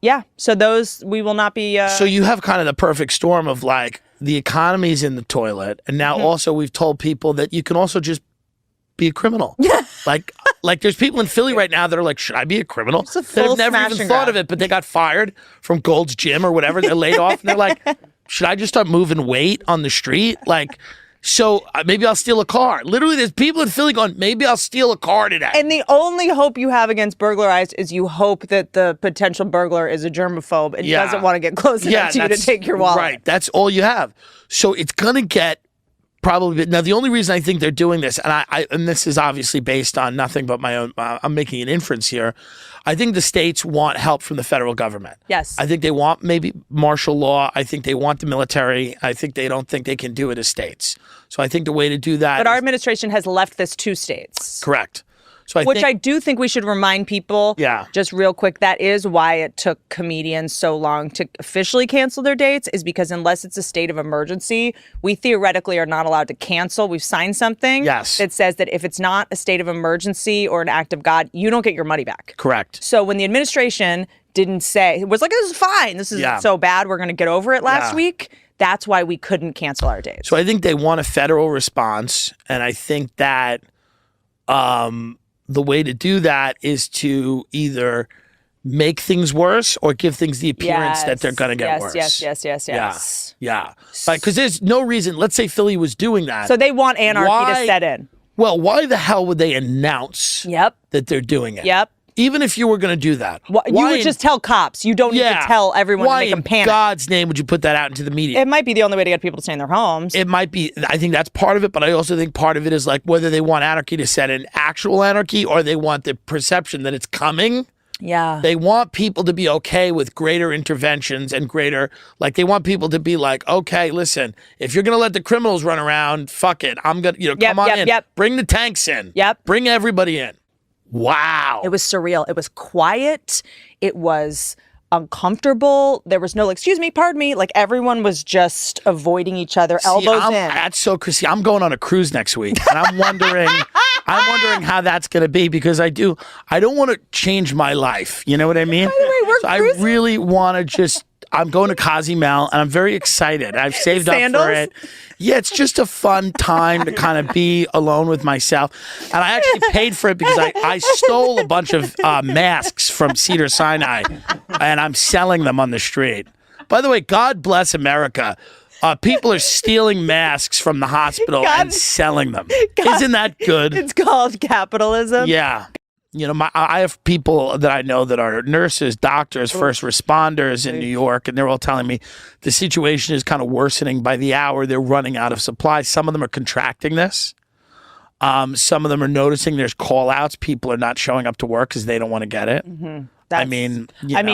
Yeah. So those, we will not be... So you have kind of the perfect storm of like, the economy's in the toilet, and now also we've told people that you can also just be a criminal. like there's people in Philly right now that are like, should I be a criminal? It's a That full have never even thought of it, but they got fired from Gold's Gym or whatever. They're laid off, and they're like, should I just start moving weight on the street? Like, so maybe I'll steal a car. Literally, there's people in Philly going, maybe I'll steal a car today. And the only hope you have against burglarized is you hope that the potential burglar is a germaphobe and doesn't want to get close enough to you to take your wallet. Right. That's all you have. So it's going to get probably. Now, the only reason I think they're doing this, and this is obviously based on nothing but my own, I'm making an inference here. I think the states want help from the federal government. Yes. I think they want maybe martial law. I think they want the military. I think they don't think they can do it as states. So I think the way to do that. But our administration has left this to states. Correct. So I do think we should remind people, just real quick, that is why it took comedians so long to officially cancel their dates, is because unless it's a state of emergency, we theoretically are not allowed to cancel. We've signed something that says that if it's not a state of emergency or an act of God, you don't get your money back. Correct. So when the administration didn't say, it was like, this is fine, this is so bad, we're going to get over it last week, that's why we couldn't cancel our dates. So I think they want a federal response, and I think that the way to do that is to either make things worse or give things the appearance that they're going to get worse. Yes. Yeah. Like, because there's no reason, let's say Philly was doing that. So they want anarchy to set in. Well, why the hell would they announce that they're doing it? Even if you were going to do that. You would just tell cops. You don't need to tell everyone to make them panic. Why in God's name would you put that out into the media? It might be the only way to get people to stay in their homes. It might be. I think that's part of it, but I also think part of it is like whether they want anarchy to set in actual anarchy or they want the perception that it's coming. Yeah. They want people to be okay with greater interventions and greater, like they want people to be like, okay, listen, if you're going to let the criminals run around, fuck it. I'm going to, come on in. Bring the tanks in. Bring everybody in. Wow. It was surreal. It was quiet. It was uncomfortable. There was no, like, excuse me, pardon me. Like, everyone was just avoiding each other, elbows in. That's so crazy. I'm going on a cruise next week, and I'm wondering how that's going to be, because I don't want to change my life. You know what I mean? By the way, we're cruising. I really want to just, I'm going to Cozumel, and I'm very excited. I've saved up for it. Yeah, it's just a fun time to kind of be alone with myself. And I actually paid for it because I stole a bunch of masks from Cedar Sinai, and I'm selling them on the street. By the way, God bless America. People are stealing masks from the hospital and selling them. Isn't that good? It's called capitalism. Yeah. You know, I have people that I know that are nurses, doctors, first responders in New York, and they're all telling me the situation is kind of worsening by the hour. They're running out of supplies. Some of them are contracting this. Some of them are noticing there's call-outs. People are not showing up to work because they don't want to get it.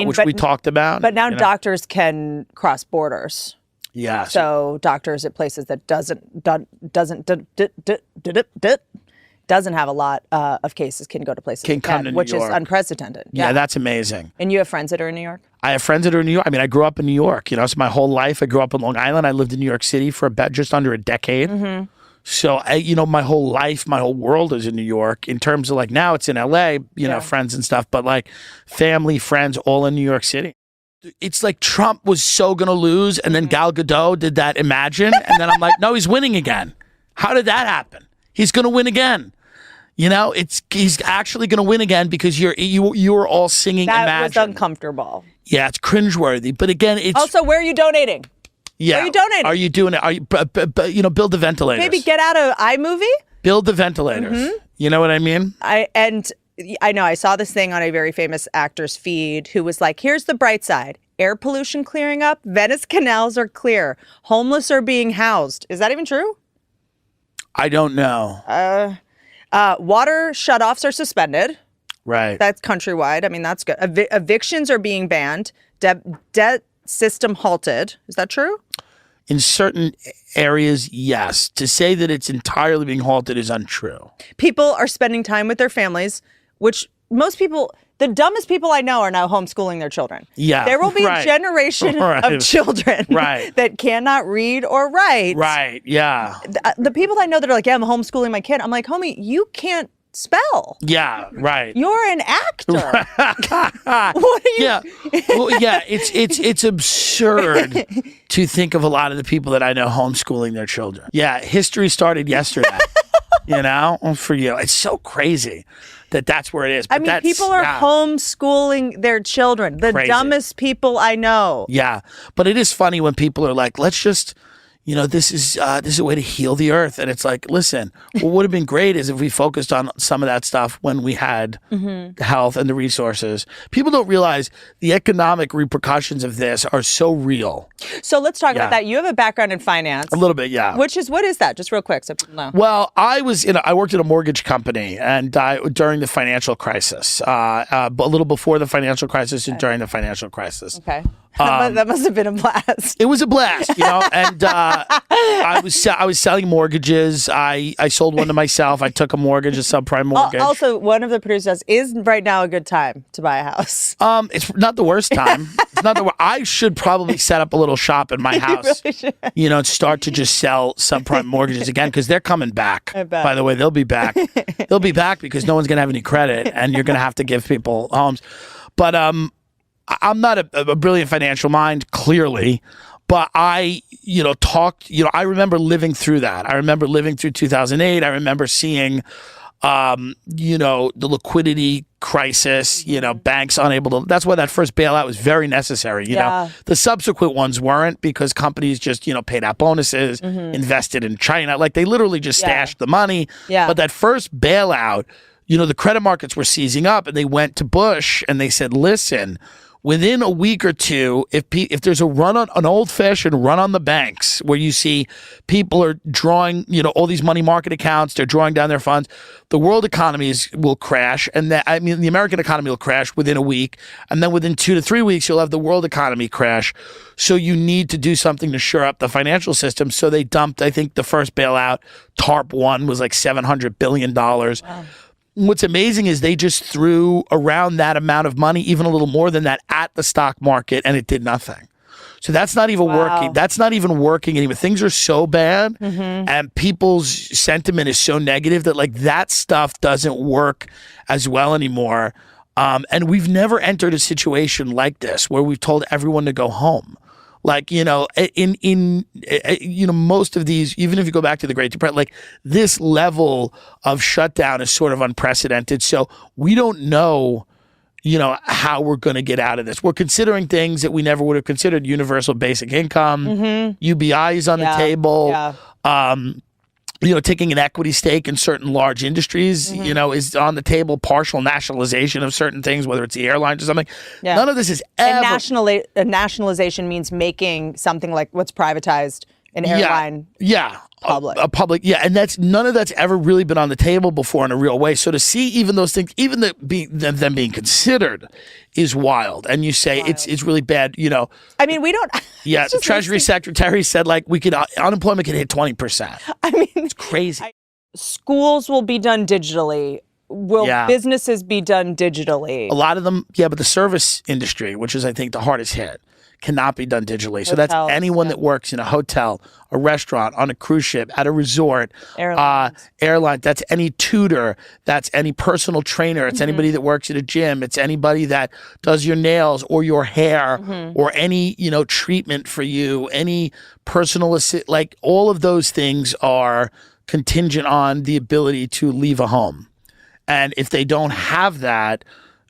Which we talked about. But now doctors can cross borders. Yeah. So doctors at places that doesn't have a lot of cases can go to places like that, which is unprecedented. Yeah, that's amazing. And you have friends that are in New York? I have friends that are in New York. I mean, I grew up in New York. You know, so my whole life I grew up in Long Island. I lived in New York City for about just under a decade. So, my whole life, my whole world is in New York. In terms of like now it's in LA, friends and stuff, but like family, friends, all in New York City. It's like Trump was so going to lose, and then Gal Gadot did that Imagine, and then I'm like, no, he's winning again. How did that happen? He's going to win again. You know, he's actually going to win again because you were all singing Imagine. That was uncomfortable. Yeah, it's cringeworthy. But again, it's also, where are you donating? Yeah, where are you donating? Are you doing it? Are you build the ventilators? Maybe get out of iMovie. Build the ventilators. You know what I mean? I know I saw this thing on a very famous actor's feed who was like, here's the bright side. Air pollution clearing up. Venice canals are clear. Homeless are being housed. Is that even true? I don't know. Water shutoffs are suspended. Right. That's countrywide. I mean, that's good. Evictions are being banned. Debt system halted. Is that true? In certain areas, yes. To say that it's entirely being halted is untrue. People are spending time with their families, which most people, the dumbest people I know, are now homeschooling their children. Yeah. There will be a generation of children that cannot read or write. Right, yeah. The people I know that are like, yeah, I'm homeschooling my kid. I'm like, homie, you can't spell. Yeah, right. You're an actor. What are you? Yeah, well, yeah. It's absurd to think of a lot of the people that I know homeschooling their children. Yeah, history started yesterday. For you, it's so crazy that's where it is. But people are homeschooling their children. The dumbest people I know. Yeah, but it is funny when people are like, let's just. This is a way to heal the earth. And it's like, listen, what would have been great is if we focused on some of that stuff when we had the health and the resources. People don't realize the economic repercussions of this are so real. So let's talk about that. You have a background in finance. A little bit, yeah. What is that? Just real quick so people know. Well, I worked in a mortgage company and during the financial crisis, a little before the financial crisis and during the financial crisis. Okay. That must have been a blast. It was a blast, and I was selling mortgages. I sold one to myself. I took a mortgage, a subprime mortgage. Also, one of the producers is right now a good time to buy a house. It's not the worst time. It's not the worst. I should probably set up a little shop in my house, really and start to just sell subprime mortgages again because they're coming back. I bet. By the way, they'll be back. They'll be back because no one's going to have any credit and you're going to have to give people homes. But I'm not a brilliant financial mind, clearly, but I remember living through that. I remember living through 2008. I remember seeing, the liquidity crisis, banks unable to, that's why that first bailout was very necessary. The subsequent ones weren't because companies just, paid out bonuses, invested in China. Like they literally just stashed the money. Yeah. But that first bailout, the credit markets were seizing up and they went to Bush and they said, listen, within a week or two, if there's a run on an old-fashioned run on the banks where you see people are drawing, all these money market accounts, they're drawing down their funds, the world economies will crash. And the American economy will crash within a week. And then within 2 to 3 weeks, you'll have the world economy crash. So you need to do something to shore up the financial system. So they dumped, I think the first bailout, TARP 1 was like $700 billion. Wow. What's amazing is they just threw around that amount of money, even a little more than that, at the stock market, and it did nothing. So that's not even working. That's not even working anymore. Things are so bad, and people's sentiment is so negative that that stuff doesn't work as well anymore. And we've never entered a situation like this where we've told everyone to go home. Most of these, even if you go back to the Great Depression, this level of shutdown is sort of unprecedented. So we don't know, how we're going to get out of this. We're considering things that we never would have considered. Universal basic income, UBI is on the table. Yeah. Taking an equity stake in certain large industries, is on the table. Partial nationalization of certain things, whether it's the airlines or something. Yeah. None of this is ever. And nationalization means making something like what's privatized an airline. Yeah. Public. A public, yeah, and none of that's ever really been on the table before in a real way. So to see even those things, even them being considered, is wild. And you say it's really bad. We don't. Yeah, the Treasury Secretary said unemployment could hit 20%. It's crazy. Schools will be done digitally. Will businesses be done digitally? A lot of them, yeah, but the service industry, which is I think the hardest hit, cannot be done digitally. So that's anyone that works in a hotel, a restaurant, on a cruise ship, at a resort, airline. That's any tutor. That's any personal trainer. It's anybody that works at a gym. It's anybody that does your nails or your hair or any, treatment for you, any personal all of those things are contingent on the ability to leave a home. And if they don't have that,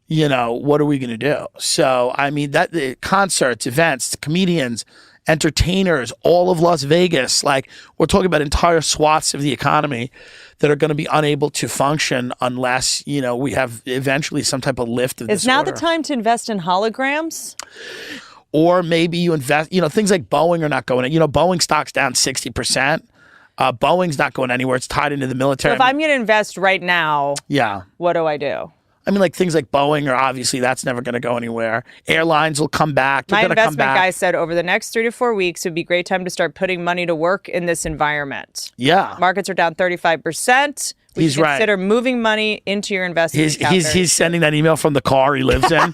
what are we going to do? So, the concerts, events, comedians, entertainers, all of Las Vegas, we're talking about entire swaths of the economy that are going to be unable to function unless, we have eventually some type of lift of this Is now order. The time to invest in holograms? Or maybe you invest, things like Boeing are not going, Boeing stock's down 60%. Boeing's not going anywhere. It's tied into the military. So if I'm going to invest right now, what do I do? Things like Boeing are obviously that's never going to go anywhere. Airlines will come back. My investment guy said over the next 3 to 4 weeks, it would be a great time to start putting money to work in this environment. Yeah. Markets are down 35%. We should consider moving money into your investment account. He's sending that email from the car he lives in.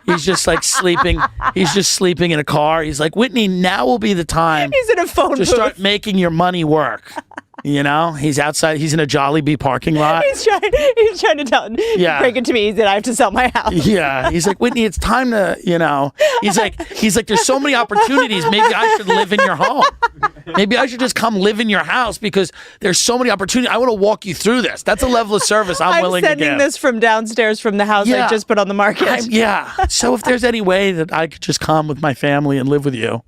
He's just sleeping. He's just sleeping in a car. He's like, Whitney, now will be the time he's in a phone booth. Start making your money work. You know, he's outside. He's in a Jollibee parking lot. He's trying to break it to me that I have to sell my house. Yeah. He's like, Whitney, it's time to, you know, he's like, there's so many opportunities. Maybe I should live in your home. Maybe I should just come live in your house because there's so many opportunities. I want to walk you through this. That's a level of service I'm willing to give. I'm sending this from downstairs from the house I just put on the market. So if there's any way that I could just come with my family and live with you.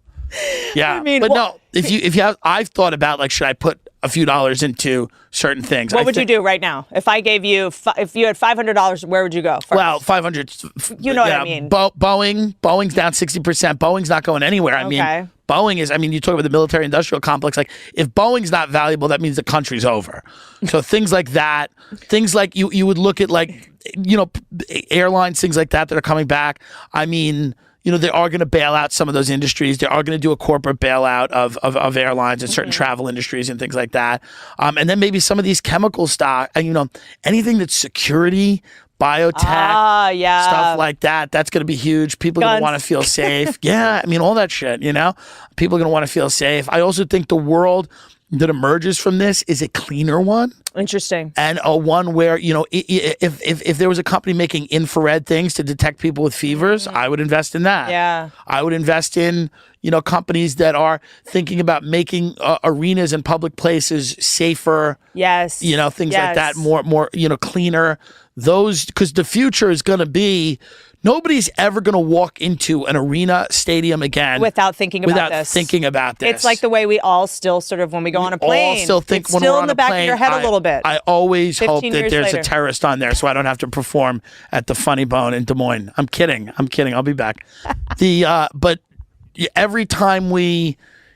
Yeah. I mean, but no, if you have, I've thought about like, should I put a few dollars into certain things? What would you do right now? If I gave you, if you had $500, where would you go first? Well, 500. You know what I mean. Boeing's down 60%. Boeing's not going anywhere. I mean, Boeing is, you talk about the military industrial complex. Like, if Boeing's not valuable, that means the country's over. So things like that, things like you would look at like, you know, airlines, things like that are coming back. I mean, you know, they are going to bail out some of those industries. They are going to do a corporate bailout of airlines and certain travel industries and things like that. And then maybe some of these chemical stock, and you know, anything that's security, biotech, stuff like that. That's going to be huge. People are going to want to feel safe. I mean, all that shit, you know, people are going to want to feel safe. I also think the world that emerges from this is a cleaner one. Interesting. And a one where, you know, if there was a company making infrared things to detect people with fevers, I would invest in that. Yeah. I would invest in, you know, companies that are thinking about making arenas and public places safer. Yes. You know, things like that, more, you know, cleaner. Those, because the future is going to be, nobody's ever going to walk into an arena stadium again without thinking about this. It's like the way we all still sort of, when we go on a plane, all still think it's when still we're in on the a back plane, of your head a little bit. I always hope that there's later. a terrorist on there so I don't have to perform at the Funny Bone in Des Moines. I'm kidding. I'll be back. But every time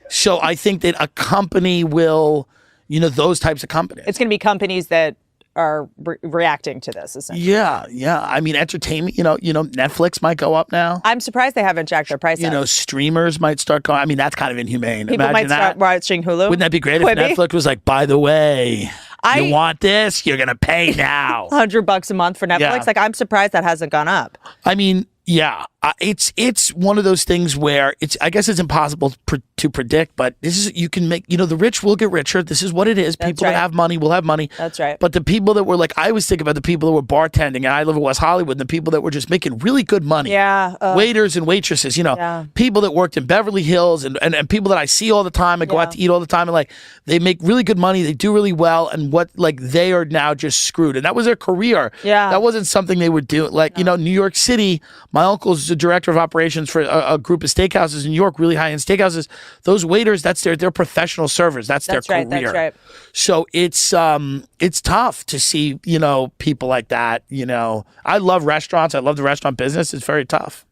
so I think that a company will, you know, those types of companies. It's going to be companies that are reacting to this, essentially. Yeah. I mean, entertainment, you know, Netflix might go up now. I'm surprised they haven't jacked their price up. You know, streamers might start going. I mean, that's kind of inhumane. People might start watching Hulu. Wouldn't that be great if Netflix was like, by the way, you want this? You're going to pay now. $100 a month for Netflix? Yeah. Like, I'm surprised that hasn't gone up. I mean, yeah, it's one of those things where I guess it's impossible to predict, but you can make, you know, the rich will get richer. This is what it is. People that have money will have money. That's right. But the people that were like, I always think about the people that were bartending, and I live in West Hollywood, and the people that were just making really good money. Yeah. Waiters and waitresses, you know, people that worked in Beverly Hills and people that I see all the time and go out to eat all the time, and like, they make really good money. They do really well. And they are now just screwed. And that was their career. Yeah. That wasn't something they would do. Like, you know, New York City, my uncle's the director of operations for a group of steakhouses in New York, really high-end steakhouses. Those waiters, they're professional servers. That's their career. That's right. So it's tough to see, you know, people like that. You know, I love restaurants. I love the restaurant business. It's very tough.